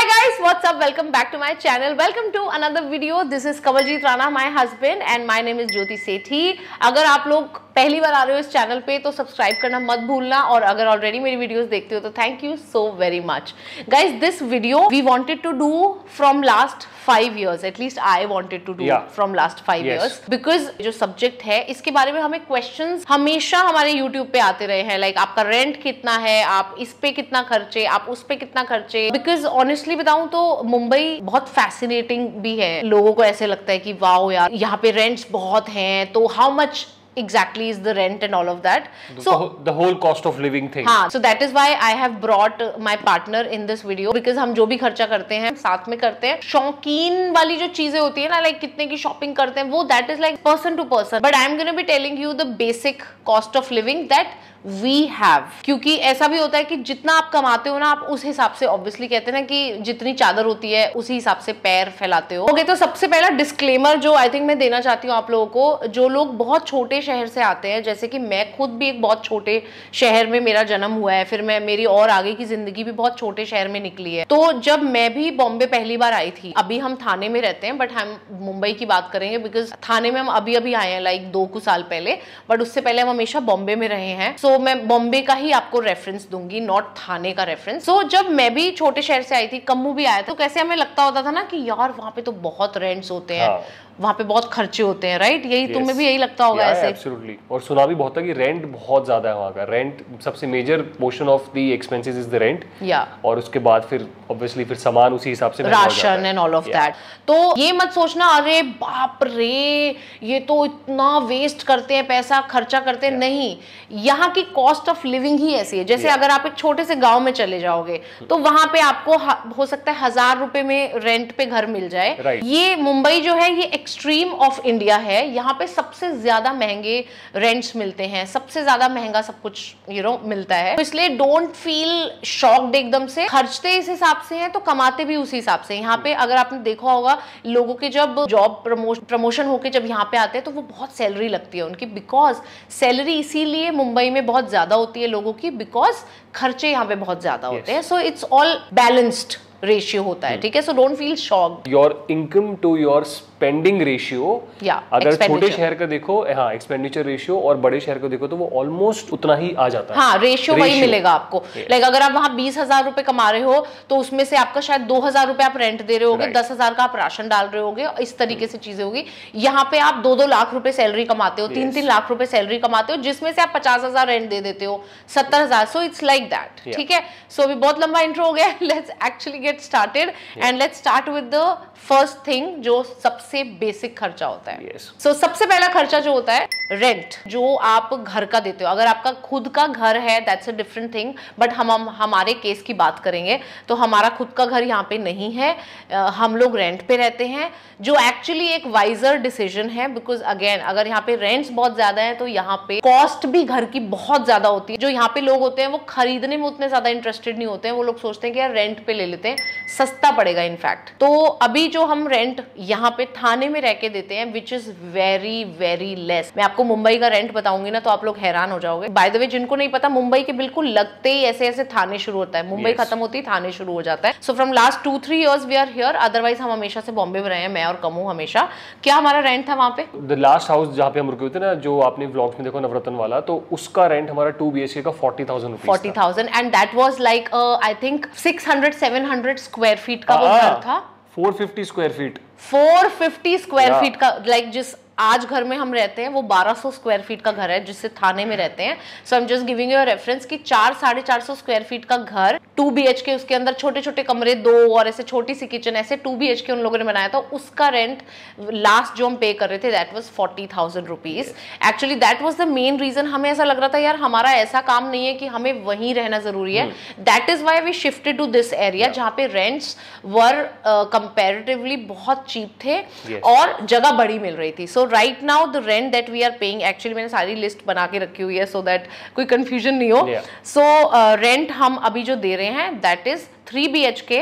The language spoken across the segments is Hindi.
guys, what's up? Welcome back to my channel. Welcome to another video. This is Kanwaljit Rana, my husband, and my name is Jyoti Sethi. अगर आप लोग पहली बार आ रहे हो इस चैनल पे तो सब्सक्राइब करना मत भूलना, और अगर ऑलरेडी मेरी वीडियोस देखते हो तो thank you so very much. Guys, this video we wanted to do from last 5 years, at least I wanted to do from last 5 years, because जो सब्जेक्ट है इसके बारे में हमें क्वेश्चंस हमेशा हमारे YouTube पे आते रहे हैं, लाइक आपका रेंट कितना है, आप इस पे कितना खर्चे, आप उस पे कितना खर्चे. बिकॉज ऑनेस्टली बताऊं तो मुंबई बहुत फैसिनेटिंग भी है. लोगों को ऐसे लगता है कि वाओ यार यहाँ पे रेंट्स बहुत हैं, तो how much exactly is the rent and all of that. So the whole cost of living thing. हाँ, so that is why I have brought my partner in this video, because हम जो भी खर्चा करते हैं साथ में करते हैं. शौकीन वाली जो चीजें होती है ना, लाइक कितने की शॉपिंग करते हैं, वो that is like person to person. But I am going to be telling you the basic cost of living that we have. क्योंकि ऐसा भी होता है कि जितना आप कमाते हो ना, आप उस हिसाब से ऑब्वियसली कहते हैं ना कि जितनी चादर होती है उसी हिसाब से पैर फैलाते हो. ओके, तो सबसे पहला डिस्क्लेमर जो आई थिंक मैं देना चाहती हूँ आप लोगों को, जो लोग बहुत छोटे शहर से आते हैं, जैसे कि मैं खुद भी एक बहुत छोटे शहर में मेरा जन्म हुआ है, फिर मेरी और आगे की जिंदगी भी बहुत छोटे शहर में निकली है. तो जब मैं भी बॉम्बे पहली बार आई थी, अभी हम थाने में रहते हैं बट हम मुंबई की बात करेंगे बिकॉज थाने में हम अभी आए हैं लाइक 2 साल पहले, बट उससे पहले हम हमेशा बॉम्बे में रहे हैं. सो मैं बॉम्बे का ही आपको रेफरेंस दूंगी, नॉट थाने का रेफरेंस. सो जब मैं भी छोटे शहर से आई थी, कम्मू भी आया था, तो कैसे हमें लगता होता था ना कि यार वहां पे तो बहुत रेंट्स होते हैं, वहां पे बहुत खर्चे होते हैं, राइट? यही तुम्हें भी यही लगता होगा ऐसे? एब्सोल्युटली. और सुना भी बहुत है कि रेंट बहुत ज्यादा है वहां का. रेंट सबसे major portion of the expenses is the rent. और उसके बाद फिर ऑब्वियसली फिर सामान उसी हिसाब से ration and all of that. तो ये मत सोचना अरे बाप रे ये तो इतना वेस्ट करते हैं, पैसा खर्चा करते हैं. नहीं, यहाँ की कॉस्ट ऑफ लिविंग ही ऐसी है. जैसे अगर आप एक छोटे से गांव में चले जाओगे तो वहां पे आपको हो सकता है 1000 रुपए में रेंट पे घर मिल जाए. ये मुंबई जो है ये एक्सट्रीम ऑफ इंडिया है. यहाँ पे सबसे ज्यादा महंगे रेंट्स मिलते हैं, सबसे ज्यादा महंगा सब कुछ मिलता है. तो इसलिए डोंट फील शॉक्ड एकदम से. खर्चते इस हिसाब से हैं तो कमाते भी उसी हिसाब से. यहाँ पे अगर आपने देखा होगा लोगों के जब जॉब प्रमोशन होके जब यहाँ पे आते हैं तो वो बहुत सैलरी लगती है उनकी, बिकॉज सैलरी इसीलिए मुंबई में बहुत ज्यादा होती है लोगों की, बिकॉज खर्चे यहाँ पे बहुत ज्यादा होते हैं. So it's all balanced ratio होता है, ठीक है? So don't feel shocked. Your income to your spending ratio, अगर छोटे शहर का देखो, हाँ, एक्सपेंडिचर रेशियो, और बड़े शहर को देखो तो वो ऑलमोस्ट उतना ही आ जाता है. हाँ, रेशियो वही मिलेगा आपको. लाइक अगर आप वहां 20,000 रुपए कमा रहे हो तो उसमें से आपका शायद 2,000 रुपए आप रेंट दे रहे होगे, 10,000 का आप राशन डाल रहे होगे, इस तरीके से चीजें होगी. यहाँ पे आप 2-2 लाख रुपए सैलरी कमाते हो, 3-3 लाख रुपए सैलरी कमाते हो, जिसमें से आप 50,000 रेंट दे देते हो, 70,000. सो इट्स लाइक दैट, ठीक है? सो अभी बहुत लंबा इंट्रो हो गया. Let's actually get started and let's start with the first thing, जो सबसे बेसिक खर्चा होता है. सो सबसे पहला खर्चा जो होता है रेंट, जो आप घर का देते हो. अगर आपका खुद का घर है that's a different thing, but हम हमारे केस की बात करेंगे तो हमारा खुद का घर यहाँ पे नहीं है, हम लोग रेंट पे रहते हैं, जो एक्चुअली एक वाइजर डिसीजन है. बिकॉज अगेन अगर यहाँ पे रेंट्स बहुत ज्यादा है तो यहाँ पे कॉस्ट भी घर की बहुत ज्यादा होती है. जो यहाँ पे लोग होते हैं वो खरीदने में उतने ज्यादा इंटरेस्टेड नहीं होते हैं. वो लोग सोचते हैं कि यार रेंट पे ले लेते हैं, सस्ता पड़ेगा इनफैक्ट. तो अभी जो हम रेंट यहाँ पे थाने में रह के देते हैं which is very very less. मैं आपको मुंबई का रेंट बताऊंगी ना तो आप लोग हैरान हो जाओगे. बाय द वे, जिनको नहीं पता, मुंबई के बिल्कुल लगते ही ऐसे ऐसे थाने शुरू होता है. मुंबई खत्म होती है, थाने शुरू हो जाता है. So from last 2-3 years we are here. Otherwise हम हमेशा से बॉम्बे में रहे हैं, मैं और कमू हमेशा. क्या हमारा रेंट था वहां पे? द लास्ट हाउस जहाँ पे हम रुके हुए थे ना, जो आपने व्लॉग्स में देखो नवरत्न वाला, तो उसका रेंट हमारा 2 BHK का 40,000 rupees. 40,000 and that was like I think 600-700 square feet का वो घर था. 450 स्क्वायर फीट. 450 स्क्वायर फीट का, लाइक जिस आज घर में हम रहते हैं वो 1200 स्क्वायर फीट का घर है जिससे थाने में रहते हैं. So I am just giving you a reference कि 400-450 स्क्वायर फीट का घर, 2 BHK, उसके अंदर छोटे छोटे कमरे 2 और ऐसे छोटी सी किचन, ऐसे 2 BHK उन लोगों ने बनाया था. उसका रेंट लास्ट जो हम पे कर रहे थे that was 40,000 rupees. Actually that was the main reason. हमें ऐसा लग रहा था यार हमारा ऐसा काम नहीं है कि हमें वहीं रहना जरूरी है. That is why we shifted to this area जहाँ पे रेंट्स वर कंपेरेटिवली बहुत चीप थे और जगह बड़ी मिल रही थी. सो right now the rent that we are paying, actually मैंने सारी लिस्ट बना के रखी हुई है so that कोई confusion नहीं हो. So rent हम अभी जो दे रहे हैं that is 3 BHK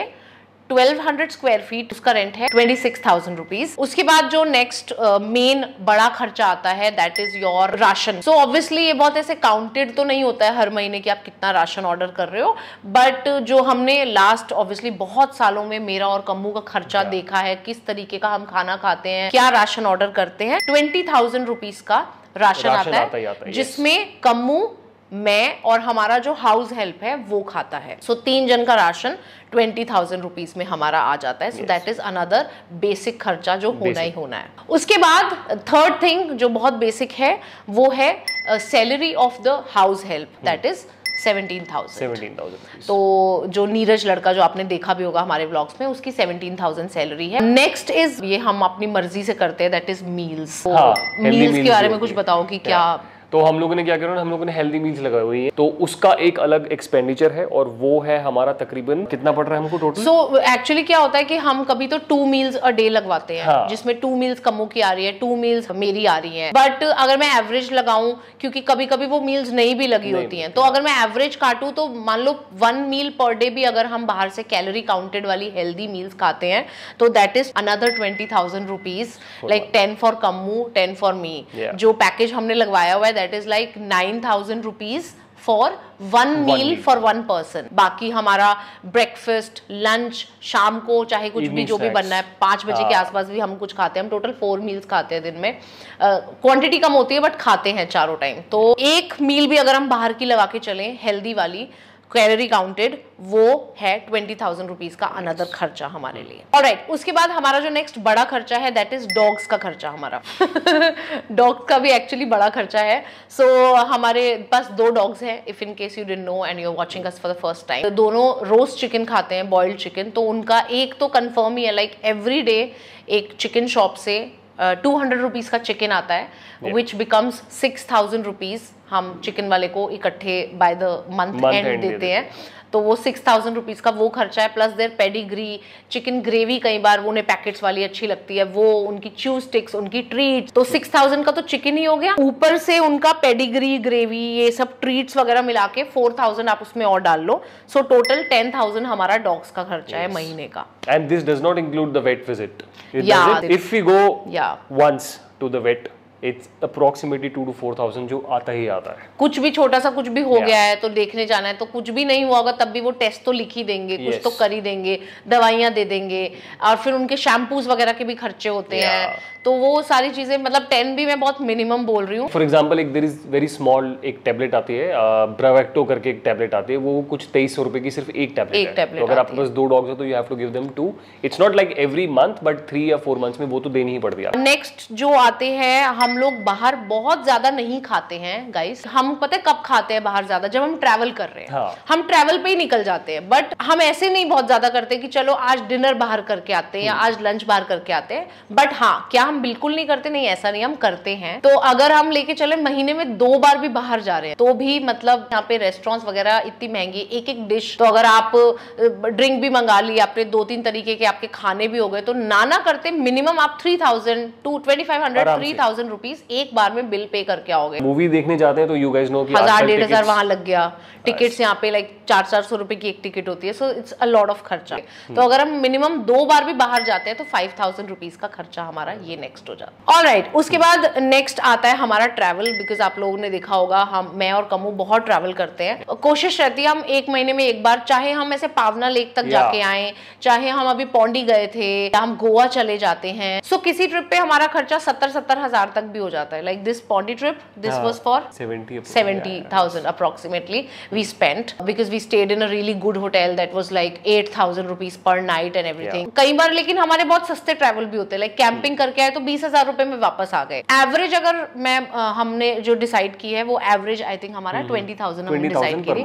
1200 square feet उसका रेंट है 26,000 रुपीज। उसके बाद जो नेक्स्ट मेन बड़ा खर्चा आता है that is your ration. So obviously ये बहुत ऐसे काउंटेड तो नहीं होता है हर महीने कि आप कितना राशन ऑर्डर कर रहे हो, बट जो हमने लास्ट ऑब्वियसली बहुत सालों में मेरा और कम्मू का खर्चा देखा है, किस तरीके का हम खाना खाते हैं, क्या राशन ऑर्डर करते हैं, 20,000 रुपीज का राशन आता है जिसमें कम्मू, मैं और हमारा जो हाउस हेल्प है वो खाता है। सो 3 जन का राशन 20,000 रुपीज में हमारा आ जाता है। So that is another basic खर्चा जो होना ही होना है। उसके बाद थर्ड थिंग जो बहुत बेसिक है वो है salary of the house help, that is 17,000। तो जो नीरज लड़का जो आपने देखा भी होगा हमारे व्लॉग्स में, उसकी 17,000 सैलरी है। नेक्स्ट इज ये हम अपनी मर्जी से करते हैं, दैट इज मील्स। मील्स के बारे में कुछ बताओ कि क्या। तो हम लोगों ने क्या किया, हम लोगों ने हेल्दी मील्स लगाई हुई है, तो उसका एक अलग एक्सपेंडिचर है और वो है हमारा तकरीबन कितना पड़ रहा है हमको टोटल। सो एक्चुअली क्या होता है कि हम कभी तो 2 मील्स अ डे लगवाते हैं, जिसमें 2 मील्स कम्मू की आ रही है, 2 मील्स मेरी आ रही है। बट अगर मैं एवरेज लगाऊं, क्योंकि कभी कभी वो मील्स नहीं भी लगी होती हैं, तो अगर मैं एवरेज काटूं तो मान लो 1 मील पर डे भी अगर हम बाहर से कैलोरी काउंटेड वाली हेल्दी मील्स खाते हैं तो that is another 20,000 rupees, like 10 for Kammu 10 for me. जो पैकेज हमने लगवाया हुआ है that is like 9,000 rupees for 1 meal for 1 person. बाकी हमारा ब्रेकफास्ट, लंच, शाम को चाहे कुछ भी जो भी बनना है, 5 बजे के आसपास भी हम कुछ खाते हैं। हम टोटल 4 मील्स खाते हैं दिन में। क्वांटिटी कम होती है बट खाते हैं चारों टाइम। तो एक मील भी अगर हम बाहर की लगा के चलें हेल्दी वाली कैलोरी काउंटेड, वो है 20,000 रुपीज का अनदर खर्चा हमारे लिए। ऑलराइट, उसके बाद हमारा जो नेक्स्ट बड़ा खर्चा है दैट इज डॉग्स का खर्चा हमारा। डॉग्स का भी एक्चुअली बड़ा खर्चा है। सो हमारे पास 2 डॉग्स हैं, if in case you didn't know and you are watching us for the first time. दोनों रोस्ट चिकन खाते हैं, बॉइल्ड चिकन। तो उनका एक तो कंफर्म ही है, लाइक एवरी डे एक चिकन शॉप से 200 रुपीज का चिकन आता है, विच बिकम्स 6,000 रुपीज हम चिकन वाले को इकट्ठे बाय द मंथ एंड देते हैं। तो वो 6,000 रुपीज का वो खर्चा है, plus their Pedigree, chicken gravy कई बार वो उन्हें पैकेट्स वाली अच्छी लगती है, वो उनकी च्यू स्टिक्स, उनकी ट्रीट्स। तो 6,000 का तो चिकन ही हो गया, ऊपर से उनका पेडिग्री, ग्रेवी, ये सब ट्रीट्स वगैरह मिला के 4,000 आप उसमें और डाल लो। सो टोटल 10,000 हमारा डॉग्स का खर्चा है महीने का। And this does not include the vet visit. If we go once to the vet, it's approximately 2,000 to 4,000 जो आता ही आता है। कुछ भी छोटा सा कुछ भी हो गया है तो देखने जाना है, तो कुछ भी नहीं हुआ होगा तब भी वो टेस्ट तो लिख ही देंगे, कुछ तो कर ही देंगे, दवाइयां दे देंगे, और फिर उनके शैम्पूज वगैरह के भी खर्चे होते हैं। तो वो सारी चीजें, मतलब 10 भी मैं बहुत मिनिमम बोल रही हूँ। फॉर एग्जाम्पल एक देयर इज वेरी स्मॉल एक टैबलेट आती है, ब्रावेक्टो करके एक टैबलेट आती है, वो कुछ 2300 रुपए की सिर्फ एक टैबलेट है। तो अगर आपके पास 2 डॉग्स हो तो you have to give them 2। It's not like every month but 3 या 4 मंथ्स में वो तो देनी ही पड़ती है। नेक्स्ट जो आते हैं, हम लोग बाहर बहुत ज्यादा नहीं खाते हैं गाइस। हम पता है कब खाते हैं बाहर ज्यादा, जब हम ट्रैवल कर रहे हैं। हम ट्रैवल पे ही निकल जाते हैं, बट हम ऐसे नहीं बहुत ज्यादा करते कि चलो आज डिनर बाहर करके आते हैं या आज लंच बाहर करके आते हैं। बट हाँ, क्या हम बिल्कुल नहीं करते? नहीं, ऐसा नहीं, हम करते हैं। तो अगर हम लेके चले महीने में 2 बार भी बाहर जा रहे हैं तो भी, मतलब यहाँ पे रेस्टोरेंट्स वगैरह इतनी महंगी, एक डिश, तो अगर आप ड्रिंक भी मंगा ली, आपने 2-3 तरीके के आपके खाने भी हो गए, तो ना करते मिनिमम आप 3,000 to 2,500 3,000 रुपीज एक बार में बिल पे करके आओगे। मूवी देखने जाते हैं तो यू गाइस नो कि 1,000-1,500 वहां लग गया। टिकट्स यहाँ पे लाइक 400-400 रुपए की एक टिकट होती है। So it's a lot of खर्चा। तो अगर हम मिनिमम 2 बार भी बाहर जाते हैं तो 5,000 रुपीज का खर्चा हमारा ये नेक्स्ट हो जाता है। ऑलराइट, उसके बाद नेक्स्ट आता है हमारा ट्रैवल। बिकॉज आप लोगों ने देखा होगा, मैं और कमू बहुत ट्रैवल करते हैं। कोशिश रहती है हम 1 महीने में एक बार, चाहे हम ऐसे पावना लेक तक जाके आए, चाहे हम अभी पौंडी गए थे, हम गोवा चले जाते हैं। सो किसी ट्रिप पे हमारा खर्चा 70-70 हजार तक भी हो जाता है। Like this Pondy trip, this was for 70,000 approximately we spent, because we stayed in a really good hotel that was like 8,000 rupees per night and everything. कई बार लेकिन हमारे बहुत सस्ते ट्रैवल भी होते हैं, लाइक कैंपिंग करके आए तो 20,000 रुपए में वापस आ गए। एवरेज अगर हमने जो डिसाइड की है वो एवरेज आई थिंक हमारा 20,000 हमने डिसाइड की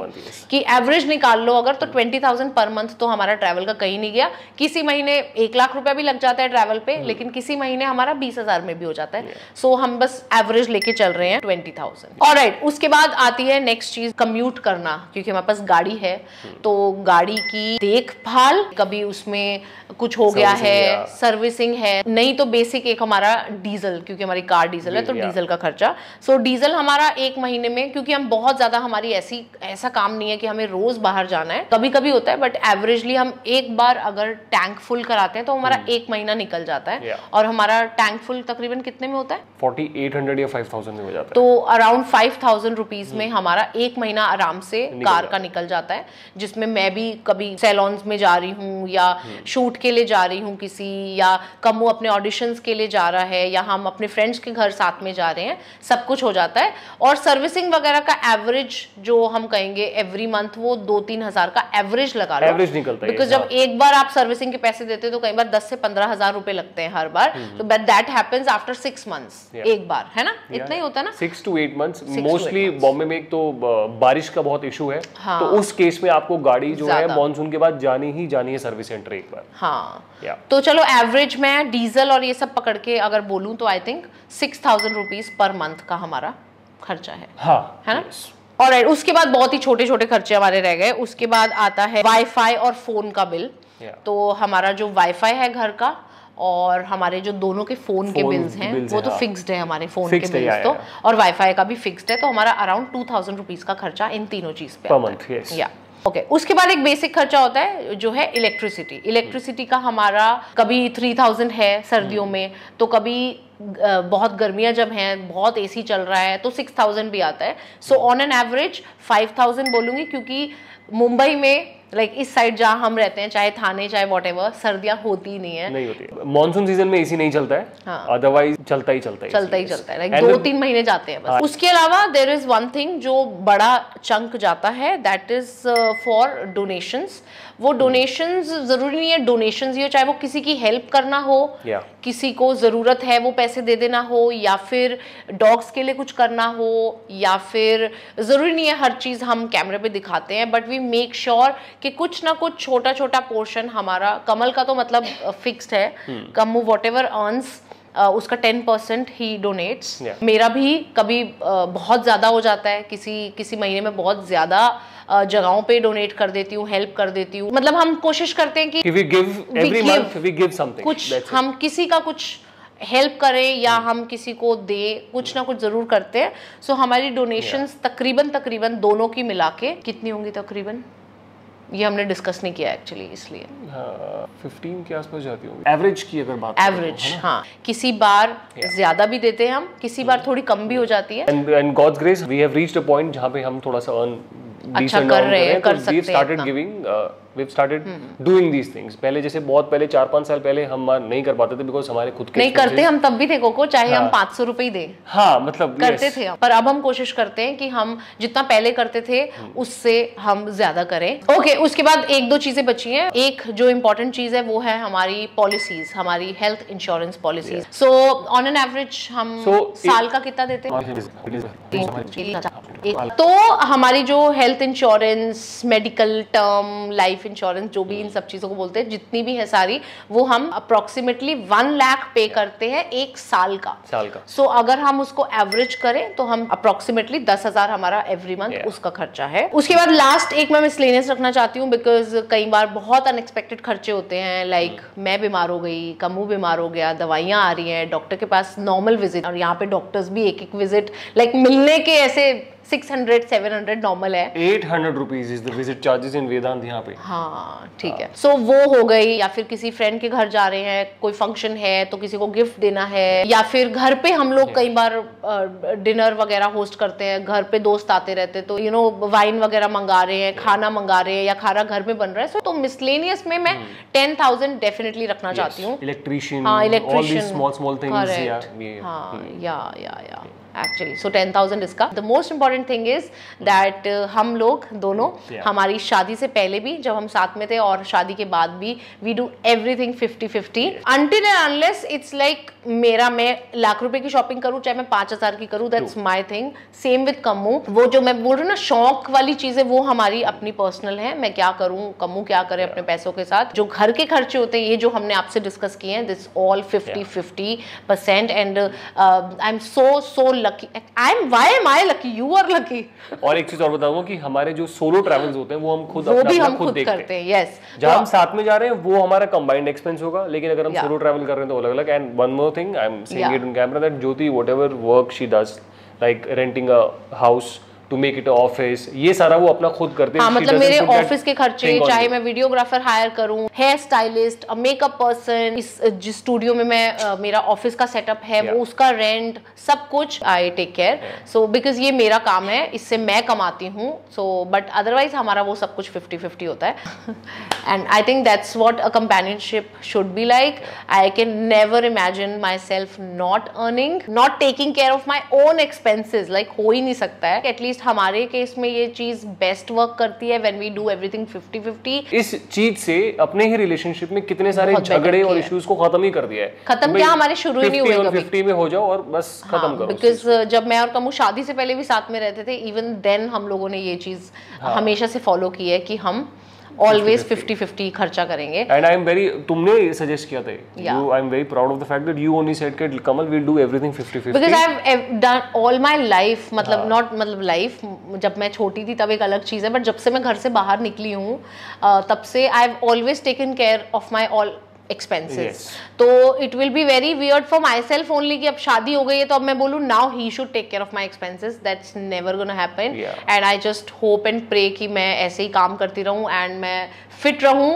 कि एवरेज निकाल लो अगर, तो 20,000 पर मंथ तो हमारा ट्रैवल का कहीं नहीं गया। किसी महीने 1 लाख रुपया भी लग जाता है ट्रैवल पे, लेकिन किसी महीने हमारा 20,000 में भी हो जाता है। सो हम बस एवरेज लेके चल रहे हैं 20,000। ऑलराइट, उसके बाद आती है नेक्स्ट चीज, कम्यूट करना। क्योंकि हमारे पास गाड़ी है तो गाड़ी की देखभाल, कभी उसमें कुछ हो गया है, सर्विसिंग है, नहीं तो बेसिक एक एक हमारा डीजल, क्योंकि हमारी कार डीजल है तो डीजल का खर्चा। सो डीजल हमारा एक महीने में, क्योंकि हम बहुत ज्यादा, हमारी ऐसा काम नहीं है कि हमें रोज बाहर जाना है, कभी कभी होता है, बट एवरेजली हम एक बार अगर टैंक फुल कराते हैं तो हमारा एक महीना निकल जाता है। और हमारा टैंक फुल तकरीबन कितने में होता है? 4800 या 5000 में हो जाता है। तो अराउंड 5000 रुपीज में हमारा एक महीना आराम से कार का निकल जाता है, जिसमें मैं भी कभी सैलॉन्स में जा रही हूँ या शूट के लिए जा रही हूँ किसी, या कमू अपने ऑडिशंस के लिए जा रहा है, या हम अपने फ्रेंड्स के घर साथ में जा रहे हैं, सब कुछ हो जाता है। और सर्विसिंग वगैरह का एवरेज जो हम कहेंगे एवरी मंथ वो 2-3 हजार का एवरेज लगा लो, एवरेज निकलता है। बिकॉज जब एक बार आप सर्विसिंग के पैसे देते हो तो कई बार 10 से 15 हजार रुपए लगते हैं हर बार। तो दैट हैपेंस आफ्टर 6 मंथ्स, एक बार, है ना? इतना ही होता है ना, 6 to 8 months। मोस्टली बॉम्बे में एक तो बारिश का बहुत इशू है, तो उस केस में आपको गाड़ी जो है मॉनसून के बाद जानी ही जानी है सर्विस सेंटर एक बार। हाँ, तो चलो एवरेज में डीजल और ये सब पकड़ के अगर बोलूं तो I think 6000 rupees per month का हमारा खर्चा है। हाँ, है ना? और उसके बाद बहुत ही छोटे छोटे खर्चे हमारे रह गए। उसके बाद आता है वाईफाई और फोन का बिल। तो हमारा जो वाईफाई है घर का और हमारे जो दोनों के फोन के बिल्स हैं वो तो फिक्स्ड है, हमारे फोन के बिल्स तो, और वाईफाई का भी फिक्स्ड है। तो हमारा अराउंड 2000 रुपीज का खर्चा इन तीनों चीज पे आता है। या ओके, उसके बाद एक बेसिक खर्चा होता है जो है इलेक्ट्रिसिटी। इलेक्ट्रिसिटी का हमारा कभी 3000 है सर्दियों में, तो कभी बहुत गर्मियां जब हैं, बहुत एसी चल रहा है तो 6000 भी आता है। सो ऑन एन एवरेज 5000 बोलूंगी, क्योंकि मुंबई में लाइक इस साइड जहाँ हम रहते हैं, चाहे थाने चाहे व्हाटएवर, सर्दियां होती नहीं है, नहीं होती। मॉनसून सीजन में एसी नहीं चलता है, अदरवाइज चलता ही चलता है लाइक 2-3 महीने जाते हैं बस। उसके अलावा देयर इज वन थिंग जो बड़ा चंक जाता है, दैट इज फॉर डोनेशंस। वो डोनेशंस जरूरी नहीं है डोनेशंस ही हो, चाहे वो किसी की हेल्प करना हो, किसी को जरूरत है वो पैसे दे देना हो, या फिर डॉग्स के लिए कुछ करना हो, या फिर जरूरी नहीं है हर चीज हम कैमरे पे दिखाते हैं, बट वी मेक श्योर कि कुछ ना कुछ छोटा छोटा पोर्शन हमारा, कमल का तो मतलब फिक्स्ड है, कमू व्हाटएवर अर्न्स उसका 10% ही डोनेट्स। मेरा भी कभी बहुत ज्यादा हो जाता है, किसी महीने में बहुत ज्यादा जगहों पे डोनेट कर देती हूँ, हेल्प कर देती हूँ। मतलब हम कोशिश करते हैं कि we give every month we give something, कुछ हम किसी का कुछ हेल्प करें या हम किसी को दे, कुछ ना कुछ जरूर करते हैं। सो हमारी डोनेशंस तकरीबन दोनों की मिला के कितनी होंगी तकरीबन, ये हमने डिस्कस नहीं किया एक्चुअली, इसलिए 15 के आसपास जाती होंगी एवरेज की अगर बात एवरेज। हाँ, किसी बार ज्यादा भी देते हैं हम, किसी बार थोड़ी कम भी हो जाती है। And God's grace we have reached a point जहां पे हम थोड़ा सा अर्न अच्छा कर रहे हैं, कर सकते हैं। Started giving, we've started doing these things। पहले जैसे बहुत पहले 4-5 साल पहले हम नहीं कर पाते थे, बिकॉज हमारे खुद के नहीं करते हम तब भी थे कोको, चाहे हम 500 रुपए ही दें। हाँ, मतलब करते थे हम, पर अब हम कोशिश करते हैं कि हम जितना पहले करते थे उससे हम ज्यादा करें। ओके, उसके बाद 1-2 चीजें बची हैं। एक जो इम्पोर्टेंट चीज है वो है हमारी पॉलिसीज, हमारी health insurance policies. So on an average हम साल का कितना देते हैं? तो हमारी जो health insurance, medical term, life insurance, जो भी इन सब चीजों को बोलते हैं, जितनी भी है सारी, वो हम अप्रोक्सीमेटली 1 लाख पे करते हैं एक साल का। सो अगर हम उसको एवरेज करें तो हम अप्रोक्सीमेटली 10,000 हमारा एवरी मंथ उसका खर्चा है। उसके बाद लास्ट एक मैं मिसलेनियस रखना चाहती हूँ, बिकॉज कई बार बहुत अनएक्सपेक्टेड खर्चे होते हैं। लाइक मैं बीमार हो गई, कमू बीमार हो गया, दवाइयाँ आ रही हैं, डॉक्टर के पास नॉर्मल विजिट, और यहाँ पे डॉक्टर्स भी एक विजिट लाइक मिलने के ऐसे 600-700 नॉर्मल है। 800 rupees is the visit charges in Vedant यहाँ पे। हाँ, ठीक है। सो वो हो गई, या फिर किसी फ्रेंड के घर जा रहे हैं, कोई फंक्शन है तो किसी को गिफ्ट देना है, या फिर घर पे हम लोग कई बार डिनर वगैरह होस्ट करते हैं, घर पे दोस्त आते रहते, तो यू नो वाइन वगैरह मंगा रहे हैं, खाना मंगा रहे हैं, या खाना घर में बन रहा है। तो मिसलेनियस में मैं 10,000 डेफिनेटली रखना चाहती हूँ। इलेक्ट्रिशियन, हाँ, इलेक्ट्रिशियन, स्मॉल थिंग्स, या एक्चुअली। सो 10,000 इसका। The most important thing is that हम लोग दोनों हमारी शादी से पहले भी जब हम साथ में थे और शादी के बाद भी we do everything 50-50 until and unless it's like मैं लाख रुपए की शॉपिंग करूं चाहे मैं 5,000 की करूं, that's my thing. Same with Kammu, वो जो मैं बोल रही हूँ ना शौक वाली चीजें, वो हमारी अपनी पर्सनल है। मैं क्या करूं, कम्मू क्या करे अपने पैसों के साथ। जो घर के खर्चे होते हैं, ये जो हमने आपसे डिस्कस किए हैं, this all 50-50%। And I am so lucky, why am I lucky, you are lucky. और एक चीज और बताऊंगा कि हमारे जो सोलो ट्रैवल्स होते हैं वो हम खुद खुद करते हैं। यस, जहां हम साथ में जा रहे हैं वो हमारा कंबाइंड एक्सपेंस होगा, लेकिन अगर हम सोलो ट्रैवल कर रहे हैं तो अलग अलग। And one more thing, I am saying it on camera that Jyoti whatever work she does, like renting a house to make it office, ये सारा वो अपना खुद करते हैं। हाँ, मतलब मेरे ऑफिस के खर्चे, चाहे मैं वीडियोग्राफर हायर करूं, हेयर स्टाइलिस्ट, मेकअप पर्सन, जिस स्टूडियो में मैं मेरा ऑफिस का सेटअप है वो उसका रेंट, सब कुछ I take care. So because ये मेरा काम है, इससे मैं कमाती हूँ। सो बट अदरवाइज हमारा वो सब कुछ 50-50 होता है। And I think that's what a companionship should be like. I can never imagine my self not earning, not taking care of my own expenses, like हो ही नहीं सकता है। एटलीस्ट हमारे केस में ये चीज बेस्ट वर्क करती है व्हेन वी डू एवरीथिंग 50-50। इस चीज से अपने ही रिलेशनशिप में कितने सारे झगड़े और इश्यूज को खत्म ही कर दिया है। खत्म क्या, हमारे शुरू ही नहीं हुए कभी। 50 में हो जाओ और बस खत्म करो। बिकॉज जब मैं और कमू शादी से पहले भी साथ में रहते थे, इवन देन हम लोगों ने ये चीज हमेशा से फॉलो की है कि हम always 50-50 खर्चा करेंगे। And I am very, तुमने सजेस्ट किया था, I am very proud of the fact that you only said that Kamal we'll do everything 50-50. Because I have done all my life, मतलब लाइफ, जब मैं छोटी थी तब एक अलग चीज़ है, बट जब से मैं घर से बाहर निकली हूँ तब से I have always taken care of my all expenses. तो it will be very weird for myself only कि अब शादी हो गई है तो अब मैं बोलूँ now he should take care of my expenses. That's never gonna happen. And I just hope and pray कि मैं ऐसे ही काम करती रहूँ and मैं फिट रहूँ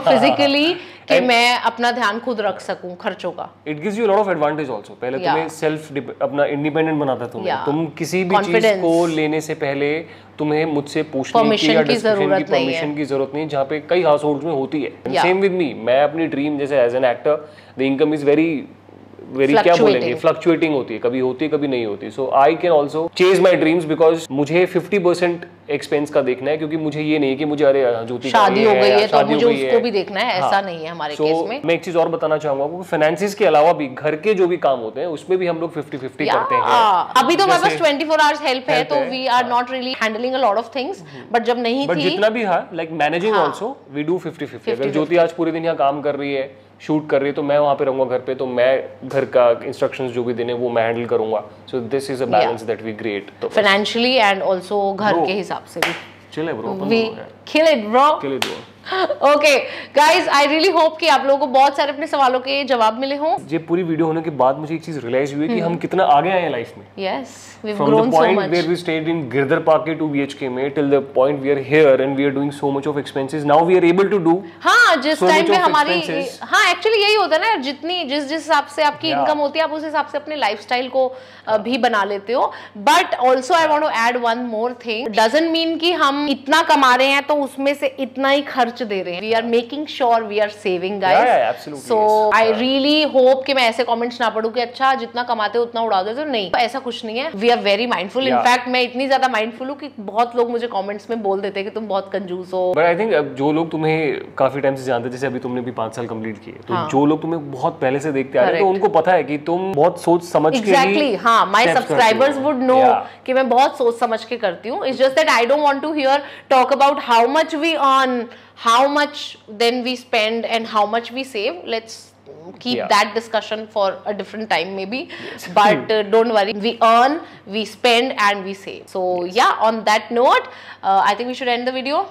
फिजिकली कि मैं अपना ध्यान खुद रख सकूं खर्चों का। It gives you a lot of advantage also. पहले तुम्हें सेल्फ अपना इंडिपेंडेंट बनाता है तुम्हें। तुम किसी भी चीज को लेने से पहले तुम्हें मुझसे पूछने की या परमिशन की जरूरत नहीं, जहाँ पे कई हाउस होल्ड्स में होती है। सेम विद मी, मैं अपनी ड्रीम जैसे as an actor the income is very क्या बोलेंगे, फ्लक्चुएटिंग होती है, कभी होती है कभी नहीं होती। So I can also chase my dreams because मुझे 50% एक्सपेंस का देखना है, क्योंकि मुझे ये नहीं कि मुझे अरे ज्योति शादी हो गई है तो मुझे उसको भी देखना है, ऐसा नहीं है हमारे केस में। मैं एक चीज और बताना चाहूंगा आपको, फाइनेंसिस के अलावा भी घर के जो भी काम होते हैं उसमें भी हम लोग 50-50 करते हैं। अभी तो मेरे पास 24 आवर्स हेल्प है तो we are not really handling a lot of things, but जब नहीं थी, जितना भी है like managing also we do 50-50। अगर ज्योति आज पूरे दिन यहाँ काम कर रही है, शूट कर रही है, तो मैं वहाँ पे रहूंगा घर पे, तो मैं घर का इंस्ट्रक्शंस जो भी देने वो मैं हैंडल करूंगा। So this is a balance that we create financially and also घर के हिसाब से भी। चिल है bro, we kill it bro. Okay guys, I really hope कि आप लोगों को बहुत सारे अपने सवालों के जवाब मिले हों। ये पूरी वीडियो होने के बाद मुझे एक चीज रियलाइज हुई कि हम कितना आगे आए हैं लाइफ में। Yes, we have From grown the so point much. where we stayed in Girdhar Park 2 BHK में till the point we are here and we are doing so much of expenses. Now we are able to do हाँ, जिस so टाइम much पे of हमारी expenses. हाँ एक्चुअली यही होता है ना, जितनी जिस हिसाब से आपकी इनकम होती है आप उस हिसाब से अपने लाइफस्टाइल को भी बना लेते हो। But also I want to add one more thing, doesn't mean कि हम इतना कमा रहे हैं तो उसमें से इतना ही खर्च दे रहे हैं। We are making sure we are saving guys. So I really hope कि मैं ऐसे कमेंट्स ना पढूं कि अच्छा जितना कमाते हो उतना उड़ा दो, तो नहीं, ऐसा कुछ नहीं है। We are very mindful. In fact मैं इतनी ज्यादा माइंडफुल हूँ कि बहुत लोग मुझे कमेंट्स में बोल देते हैं कि तुम बहुत कंजूस हो। बट आई थिंक जो लोग तुम्हें काफी टाइम से जानते हैं, जैसे अभी तुमने भी 5 साल कंप्लीट किए, तो जो लोग तुम्हें बहुत पहले से देखते आ रहे हैं तो उनको पता है कि तुम बहुत सोच समझ के एग्जैक्टली हाँ, माय सब्सक्राइबर्स वुड नो कि मैं बहुत सोच समझ के करती हूँ। It's just that I don't want to hear talk about how much we earn, how much then we spend and how much we save. Let's keep that discussion for a different time maybe. But don't worry, we earn, we spend and we save. So yeah, on that note, I think we should end the video.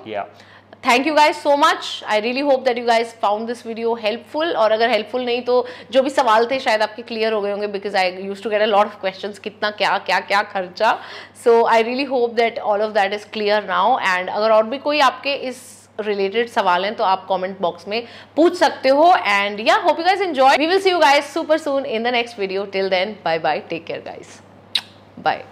Thank you guys so much. I really hope that you guys found this video helpful. और अगर helpful नहीं तो जो भी सवाल थे शायद आपके clear हो गए होंगे, because I used to get a lot of questions कितना क्या खर्चा. So I really hope that all of that is clear now. And अगर और भी कोई आपके इस रिलेटेड सवाल हैं तो आप कमेंट बॉक्स में पूछ सकते हो। And I hope you guys enjoy. We will see you guys super soon in the next video. Till then bye bye, take care guys, bye.